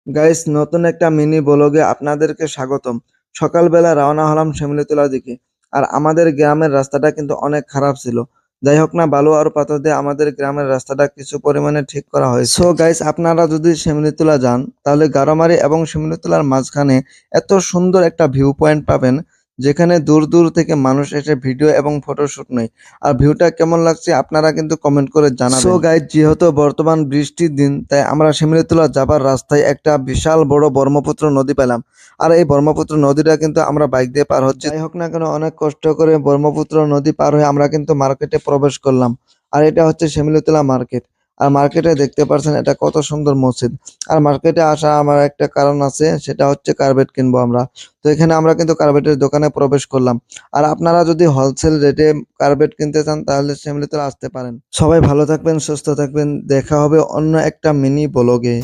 Guys, নতুন একটা mini ব্লগে আপনাদেরকে স্বাগতম। সকালবেলা রওনা হলাম শিমুলিতলার দিকে। আর আমাদের গ্রামের রাস্তাটা কিন্তু অনেক খারাপ ছিল। যাই হোক না, বালু আর পাথর দিয়ে আমাদের গ্রামের রাস্তাটা কিছু পরিমাণে ঠিক করা হয়েছে। সো গাইস, আপনারা যদি শিমুলিতলা যান তাহলে গারমারি এবং শিমুলিতলার মাঝখানে এত সুন্দর একটা ভিউ পয়েন্ট পাবেন, যেখানে দূর দূর থেকে মানুষ এসে ভিডিও এবং ফটোশুট নেয়। আর ভিউটা কেমন লাগছে আপনারা কিন্তু কমেন্ট করে জানাবেন। সো গাইস, যেহেতু বর্তমান বৃষ্টির দিন, তাই আমরা শিমুলিতলা যাবার রাস্তায় একটা বিশাল বড় ব্রহ্মপুত্র নদী পেলাম। আর এই ব্রহ্মপুত্র নদীটা কিন্তু আমরা বাইক দিয়ে পার হচ্ছি। যাই হোক না কেন, অনেক কষ্ট করে ব্রহ্মপুত্র নদী পার হয়ে আমরা কিন্তু মার্কেটে প্রবেশ করলাম। আর এটা হচ্ছে শিমুলিতলা মার্কেট। আর মার্কেটে দেখতে পাচ্ছেন এটা কত সুন্দর মসজিদ। আর মার্কেটে আসা আমার একটা কারণ আছে, সেটা হচ্ছে কার্পেট কিনবো আমরা। তো এখানে আমরা কিন্তু কার্পেটের দোকানে প্রবেশ করলাম। আর আপনারা যদি হোলসেল রেটে কার্পেট কিনতে চান তাহলে শিমুলিতলা আসতে পারেন। সবাই ভালো থাকবেন, সুস্থ থাকবেন। দেখা হবে অন্য একটা মিনি ব্লগে।